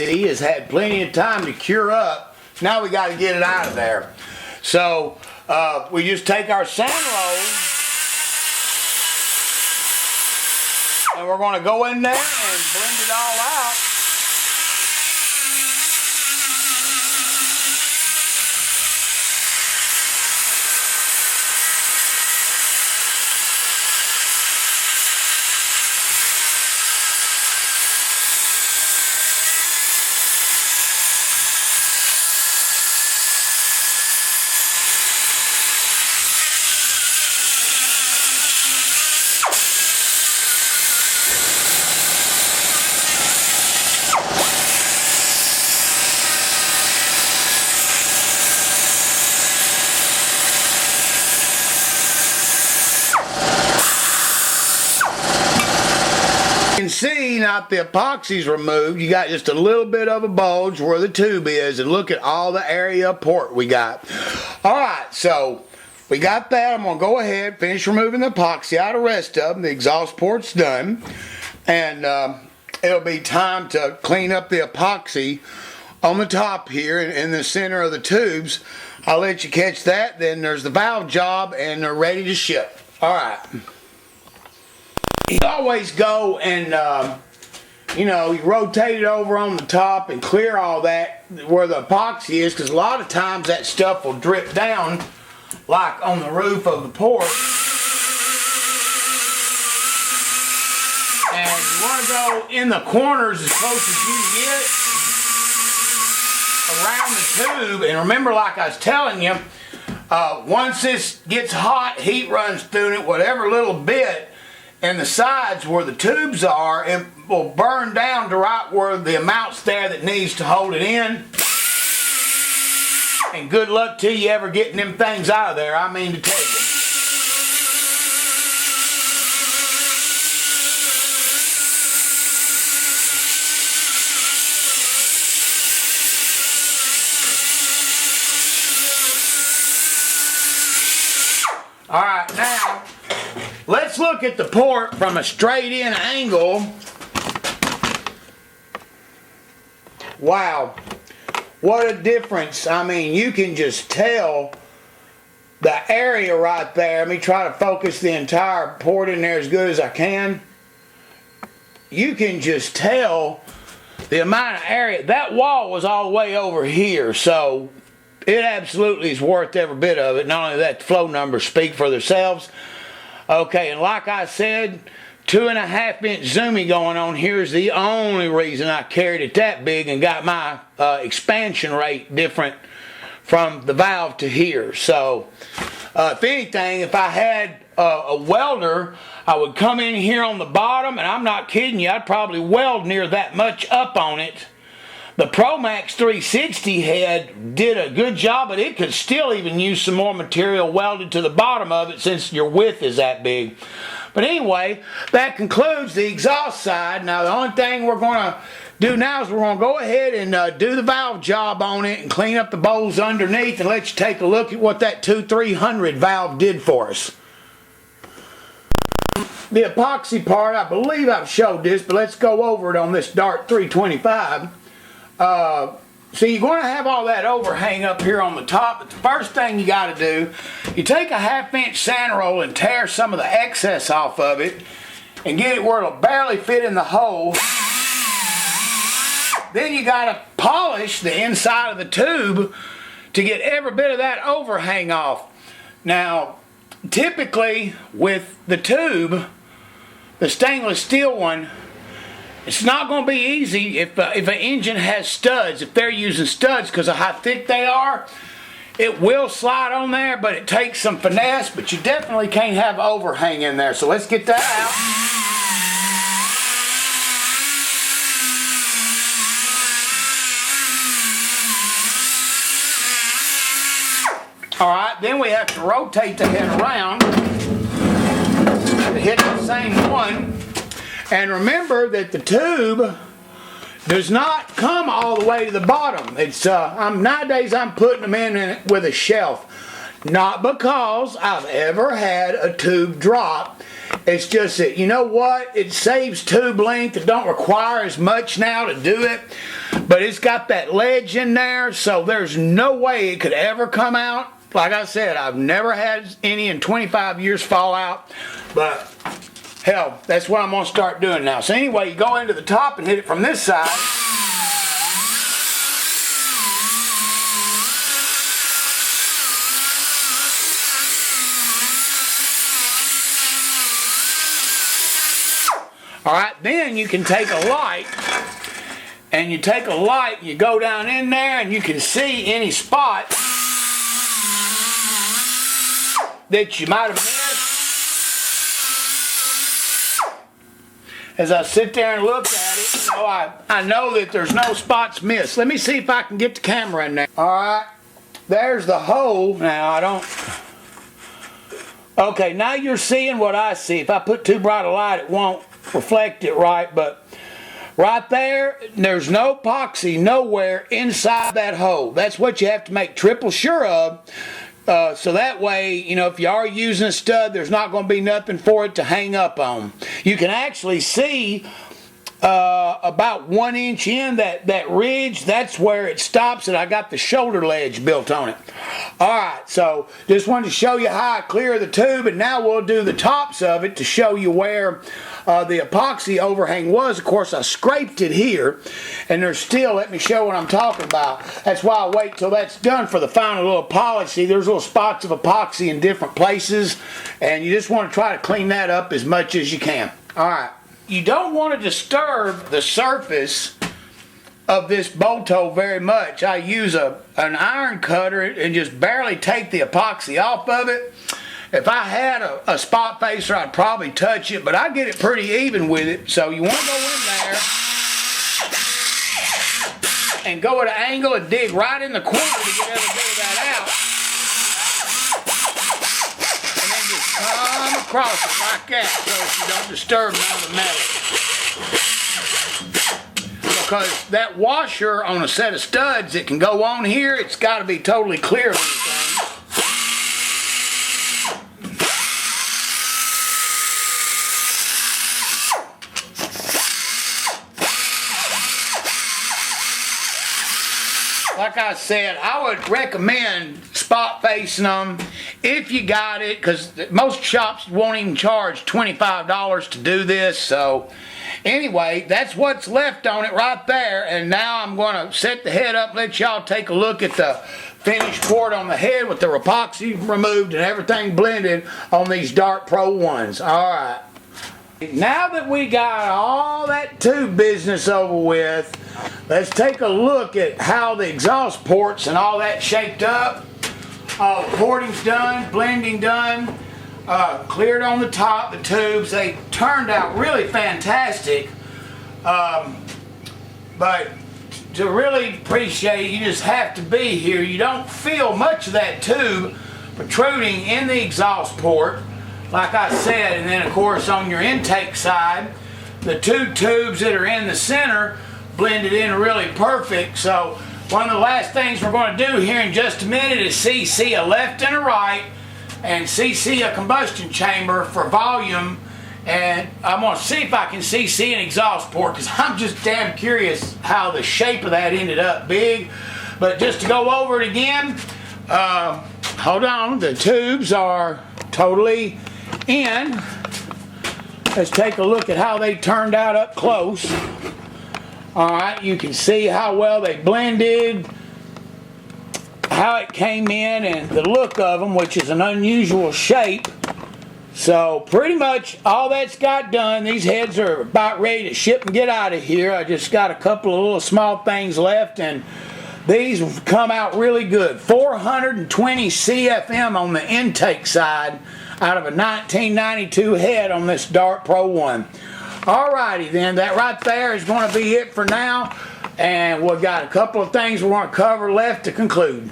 has had plenty of time to cure up. Now we got to get it out of there. So we just take our sand rolls and we're going to go in there and blend it all out. You can see now the epoxy's removed. You got just a little bit of a bulge where the tube is, and look at all the area of port we got. Alright, so we got that. I'm going to go ahead, finish removing the epoxy out of the rest of them. The exhaust port's done, and it'll be time to clean up the epoxy on the top here in the center of the tubes. I'll let you catch that. Then there's the valve job, and they're ready to ship. Alright. You always go and, you know, you rotate it over on the top and clear all that where the epoxy is, because a lot of times that stuff will drip down like on the roof of the port. And you want to go in the corners as close as you can get around the tube. And remember, like I was telling you, once this gets hot, heat runs through it, whatever little bit, and the sides where the tubes are, it will burn down to right where the amount's there that needs to hold it in. And good luck to you ever getting them things out of there, I mean to tell you. Alright, now let's look at the port from a straight in angle. Wow, what a difference. I mean, you can just tell the area right there. Let me try to focus the entire port in there as good as I can. You can just tell the amount of area. That wall was all the way over here, so it absolutely is worth every bit of it. Not only that, the flow numbers speak for themselves. Okay, and like I said, 2.5 inch zoomy going on here is the only reason I carried it that big and got my expansion rate different from the valve to here. So, if anything, if I had a welder, I would come in here on the bottom, and I'm not kidding you, I'd probably weld near that much up on it. The ProMax 360 head did a good job, but it could still even use some more material welded to the bottom of it since your width is that big. But anyway, that concludes the exhaust side. Now the only thing we're going to do now is we're going to go ahead and do the valve job on it and clean up the bowls underneath and let you take a look at what that 2300 valve did for us. The epoxy part, I believe I've showed this, but let's go over it on this Dart 325. So you're going to have all that overhang up here on the top, but the first thing you got to do, you take a 1/2 inch sand roll and tear some of the excess off of it and get it where it'll barely fit in the hole. Then you got to polish the inside of the tube to get every bit of that overhang off. Now, typically with the tube, the stainless steel one, it's not going to be easy if an engine has studs. If they're using studs because of how thick they are, it will slide on there, but it takes some finesse, but you definitely can't have overhang in there. So let's get that out. Alright, then we have to rotate the head around to hit the same one. And remember that the tube does not come all the way to the bottom. It's nowadays I'm putting them in with a shelf. Not because I've ever had a tube drop. It's just that, you know what? It saves tube length. It don't require as much now to do it. But it's got that ledge in there, so there's no way it could ever come out. Like I said, I've never had any in 25 years fall out. But, hell, that's what I'm going to start doing now. So anyway, you go into the top and hit it from this side. Alright, then you can take a light, and you take a light, you go down in there, and you can see any spot that you might have missed. As I sit there and look at it, you know, I know that there's no spots missed. Let me see if I can get the camera in there. Alright, there's the hole. Now, I don't... Okay, now you're seeing what I see. If I put too bright a light, it won't reflect it right, but right there, there's no epoxy nowhere inside that hole. That's what you have to make triple sure of, so that way, you know, if you are using a stud, there's not going to be nothing for it to hang up on. You can actually see about 1 inch in that ridge. That's where it stops, and I got the shoulder ledge built on it. Alright, so just wanted to show you how I clear the tube, and now we'll do the tops of it to show you where the epoxy overhang was. Of course, I scraped it here, and there's still, let me show what I'm talking about. That's why I wait till that's done for the final little polish. See, there's little spots of epoxy in different places, and you just want to try to clean that up as much as you can. Alright. You don't want to disturb the surface of this bolt hole very much. I use an iron cutter and just barely take the epoxy off of it. If I had a spot facer, I'd probably touch it, but I get it pretty even with it. So you want to go in there and go at an angle and dig right in the corner to get every bit of that out. And then just come across it like that so you don't disturb none of the metal. Because that washer on a set of studs that can go on here, it's got to be totally clear of anything. Like I said, I would recommend spot facing them if you got it, because most shops won't even charge $25 to do this. So anyway, that's what's left on it right there. And now I'm going to set the head up, let y'all take a look at the finished port on the head with the epoxy removed and everything blended on these Dark Pro 1s. Alright. Now that we got all that tube business over with, let's take a look at how the exhaust ports and all that shaped up. Porting's done, blending done, cleared on the top, the tubes. They turned out really fantastic. But to really appreciate it, you just have to be here. You don't feel much of that tube protruding in the exhaust port, like I said. And then of course on your intake side, the two tubes that are in the center blended in really perfect. So one of the last things we're going to do here in just a minute is CC a left and a right, and CC a combustion chamber for volume. And I'm going to see if I can CC an exhaust port, because I'm just damn curious how the shape of that ended up big. But just to go over it again, hold on, the tubes are totally in. Let's take a look at how they turned out up close. Alright, you can see how well they blended, how it came in, and the look of them, which is an unusual shape. So pretty much all that's got done. These heads are about ready to ship and get out of here. I just got a couple of little small things left, and these have come out really good. 420 CFM on the intake side out of a 1992 head on this Dark Pro 1. Alrighty then, that right there is going to be it for now, and we've got a couple of things we want to cover left to conclude.